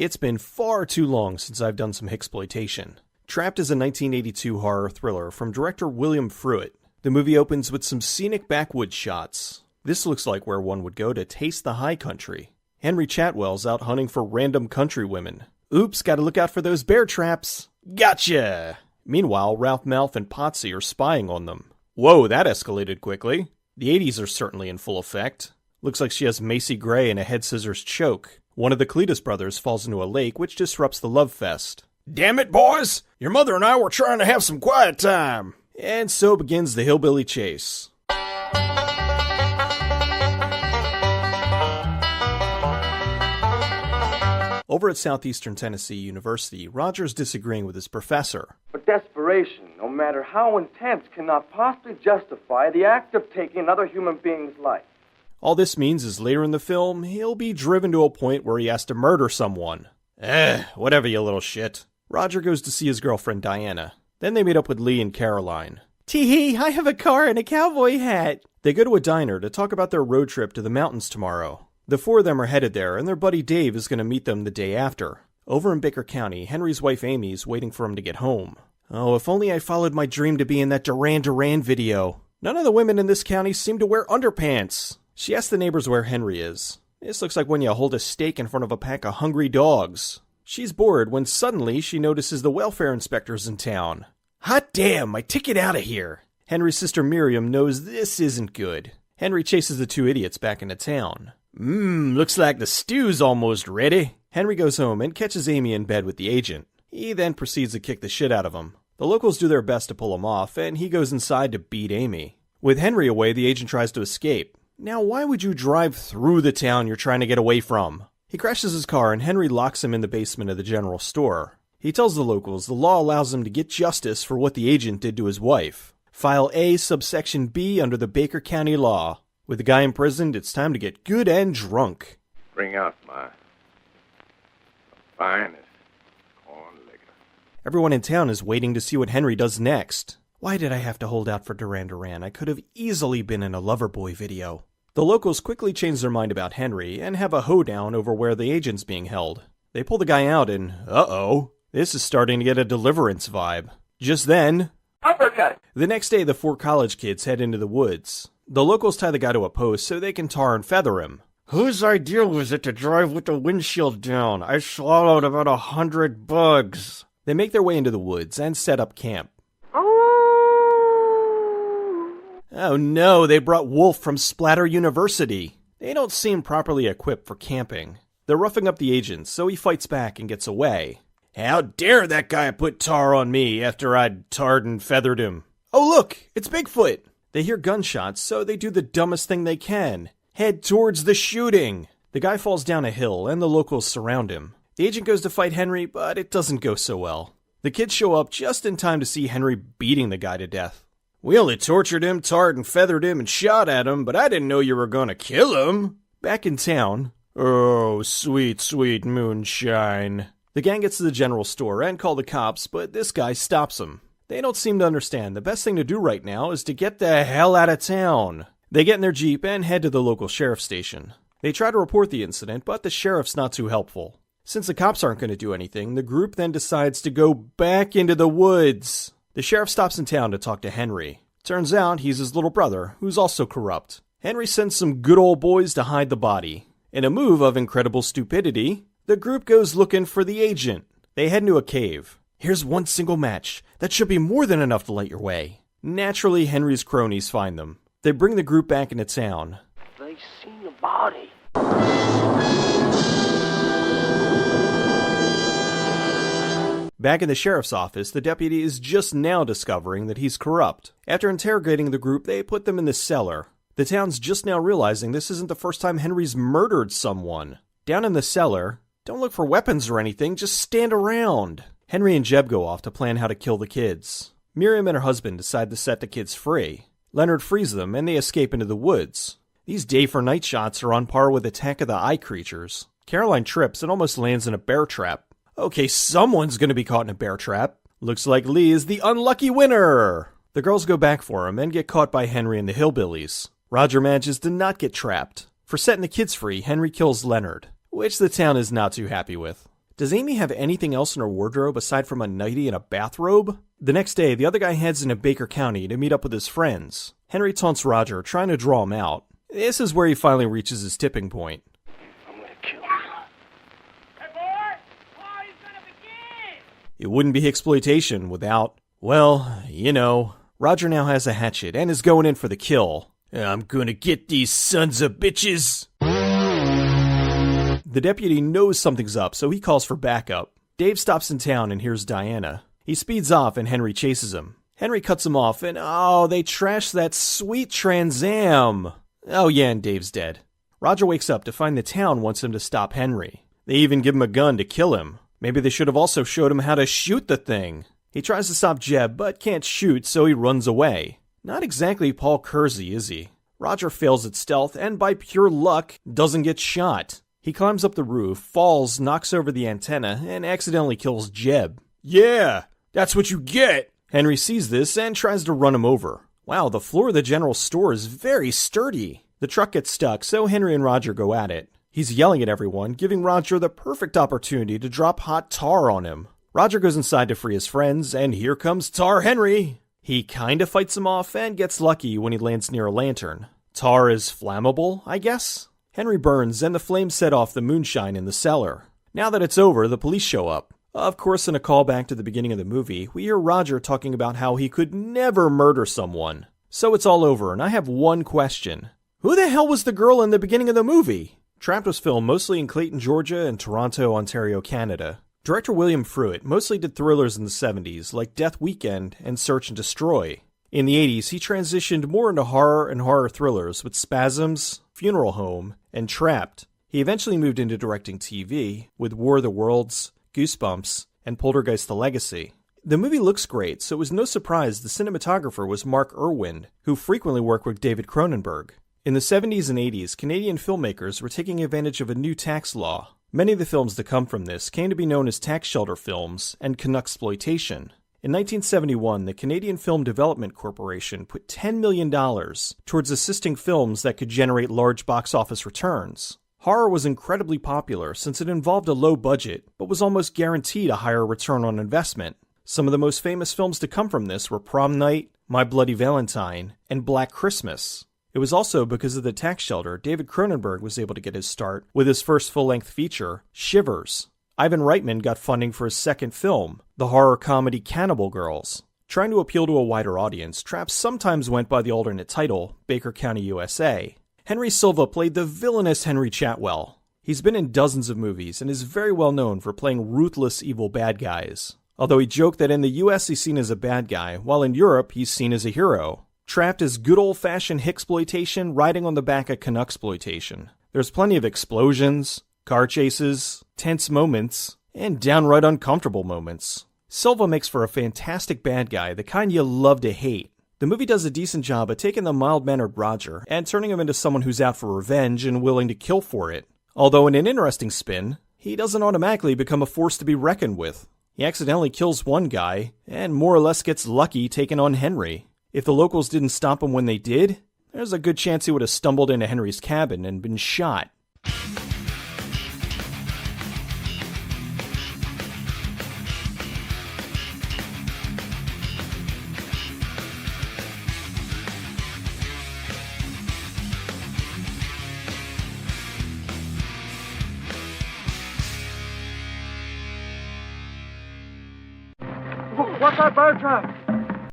It's been far too long since I've done some Hicksploitation. Trapped is a 1982 horror thriller from director William Fruitt. The movie opens with some scenic backwoods shots. This looks like where one would go to taste the high country. Henry Chatwell's out hunting for random country women. Oops, gotta look out for those bear traps. Gotcha! Meanwhile, Ralph Malph and Potsy are spying on them. Whoa, that escalated quickly. The 80s are certainly in full effect. Looks like she has Macy Gray in a head scissors choke. One of the Cletus brothers falls into a lake, which disrupts the love fest. Damn it, boys! Your mother and I were trying to have some quiet time! And so begins the hillbilly chase. Over at Southeastern Tennessee University, Roger's disagreeing with his professor. But desperation, no matter how intense, cannot possibly justify the act of taking another human being's life. All this means is later in the film, he'll be driven to a point where he has to murder someone. Whatever, you little shit. Roger goes to see his girlfriend Diana. Then they meet up with Lee and Caroline. Tee-hee, I have a car and a cowboy hat. They go to a diner to talk about their road trip to the mountains tomorrow. The four of them are headed there, and their buddy Dave is going to meet them the day after. Over in Baker County, Henry's wife Amy is waiting for him to get home. Oh, if only I followed my dream to be in that Duran Duran video. None of the women in this county seem to wear underpants. She asks the neighbors where Henry is. This looks like when you hold a steak in front of a pack of hungry dogs. She's bored when suddenly she notices the welfare inspector's in town. Hot damn, my ticket out of here! Henry's sister Miriam knows this isn't good. Henry chases the two idiots back into town. Looks like the stew's almost ready. Henry goes home and catches Amy in bed with the agent. He then proceeds to kick the shit out of him. The locals do their best to pull him off, and he goes inside to beat Amy. With Henry away, the agent tries to escape. Now, why would you drive through the town you're trying to get away from? He crashes his car and Henry locks him in the basement of the general store. He tells the locals the law allows him to get justice for what the agent did to his wife. File A subsection B under the Baker County law. With the guy imprisoned, it's time to get good and drunk. Bring out my finest corn liquor. Everyone in town is waiting to see what Henry does next. Why did I have to hold out for Duran Duran? I could have easily been in a Loverboy video. The locals quickly change their mind about Henry and have a hoedown over where the agent's being held. They pull the guy out and, uh-oh, this is starting to get a Deliverance vibe. Just then, Uppercut! The next day, the four college kids head into the woods. The locals tie the guy to a post so they can tar and feather him. Whose idea was it to drive with the windshield down? I swallowed about 100 bugs. They make their way into the woods and set up camp. Oh no, they brought Wolf from Splatter University. They don't seem properly equipped for camping. They're roughing up the agent, so he fights back and gets away. How dare that guy put tar on me after I'd tarred and feathered him? Oh look, it's Bigfoot! They hear gunshots, so they do the dumbest thing they can. Head towards the shooting! The guy falls down a hill, and the locals surround him. The agent goes to fight Henry, but it doesn't go so well. The kids show up just in time to see Henry beating the guy to death. We only tortured him, tarred and feathered him, and shot at him, but I didn't know you were gonna kill him. Back in town, oh, sweet, sweet moonshine. The gang gets to the general store and call the cops, but this guy stops them. They don't seem to understand the best thing to do right now is to get the hell out of town. They get in their Jeep and head to the local sheriff's station. They try to report the incident, but the sheriff's not too helpful. Since the cops aren't going to do anything, the group then decides to go back into the woods. The sheriff stops in town to talk to Henry. Turns out he's his little brother, who's also corrupt. Henry sends some good old boys to hide the body. In a move of incredible stupidity, the group goes looking for the agent. They head into a cave. Here's one single match. That should be more than enough to light your way. Naturally, Henry's cronies find them. They bring the group back into town. They seen a body. Back in the sheriff's office, the deputy is just now discovering that he's corrupt. After interrogating the group, they put them in the cellar. The town's just now realizing this isn't the first time Henry's murdered someone. Down in the cellar, don't look for weapons or anything, just stand around. Henry and Jeb go off to plan how to kill the kids. Miriam and her husband decide to set the kids free. Leonard frees them and they escape into the woods. These day-for-night shots are on par with Attack of the Eye creatures. Caroline trips and almost lands in a bear trap. Okay, someone's gonna be caught in a bear trap. Looks like Lee is the unlucky winner! The girls go back for him and get caught by Henry and the hillbillies. Roger manages to not get trapped. For setting the kids free, Henry kills Leonard, which the town is not too happy with. Does Amy have anything else in her wardrobe aside from a nightie and a bathrobe? The next day, the other guy heads into Baker County to meet up with his friends. Henry taunts Roger, trying to draw him out. This is where he finally reaches his tipping point. I'm gonna kill you. Hey, boy! Party's gonna begin! It wouldn't be exploitation without, well, you know. Roger now has a hatchet and is going in for the kill. I'm gonna get these sons of bitches! The deputy knows something's up, so he calls for backup. Dave stops in town and hears Diana. He speeds off and Henry chases him. Henry cuts him off and, they trash that sweet Trans Am. Oh yeah, and Dave's dead. Roger wakes up to find the town wants him to stop Henry. They even give him a gun to kill him. Maybe they should have also showed him how to shoot the thing. He tries to stop Jeb, but can't shoot, so he runs away. Not exactly Paul Kersey, is he? Roger fails at stealth, and by pure luck, doesn't get shot. He climbs up the roof, falls, knocks over the antenna, and accidentally kills Jeb. Yeah, that's what you get! Henry sees this and tries to run him over. Wow, the floor of the general store is very sturdy. The truck gets stuck, so Henry and Roger go at it. He's yelling at everyone, giving Roger the perfect opportunity to drop hot tar on him. Roger goes inside to free his friends, and here comes Tar Henry. He kinda fights him off and gets lucky when he lands near a lantern. Tar is flammable, I guess? Henry burns, and the flames set off the moonshine in the cellar. Now that it's over, the police show up. Of course, in a callback to the beginning of the movie, we hear Roger talking about how he could never murder someone. So it's all over, and I have one question. Who the hell was the girl in the beginning of the movie? Trapped was filmed mostly in Clayton, Georgia and Toronto, Ontario, Canada. Director William Fruitt mostly did thrillers in the 70s, like Death Weekend and Search and Destroy. In the 80s, he transitioned more into horror and horror thrillers with Spasms, Funeral Home, and Trapped. He eventually moved into directing TV with War of the Worlds, Goosebumps, and Poltergeist the Legacy. The movie looks great, so it was no surprise the cinematographer was Mark Irwin, who frequently worked with David Cronenberg. In the 70s and 80s, Canadian filmmakers were taking advantage of a new tax law. Many of the films that come from this came to be known as tax shelter films and Canucksploitation. In 1971, the Canadian Film Development Corporation put $10 million towards assisting films that could generate large box office returns. Horror was incredibly popular since it involved a low budget, but was almost guaranteed a higher return on investment. Some of the most famous films to come from this were Prom Night, My Bloody Valentine, and Black Christmas. It was also because of the tax shelter David Cronenberg was able to get his start with his first full-length feature, Shivers. Ivan Reitman got funding for his second film, the horror comedy Cannibal Girls. Trying to appeal to a wider audience, Trapped sometimes went by the alternate title, Baker County, USA. Henry Silva played the villainous Henry Chatwell. He's been in dozens of movies and is very well known for playing ruthless evil bad guys. Although he joked that in the US he's seen as a bad guy, while in Europe he's seen as a hero. Trapped is good old-fashioned Hicksploitation riding on the back of Canucksploitation. There's plenty of explosions, car chases, tense moments, and downright uncomfortable moments. Silva makes for a fantastic bad guy, the kind you love to hate. The movie does a decent job of taking the mild-mannered Roger and turning him into someone who's out for revenge and willing to kill for it. Although in an interesting spin, he doesn't automatically become a force to be reckoned with. He accidentally kills one guy, and more or less gets lucky taking on Henry. If the locals didn't stop him when they did, there's a good chance he would have stumbled into Henry's cabin and been shot. What's that bird trap?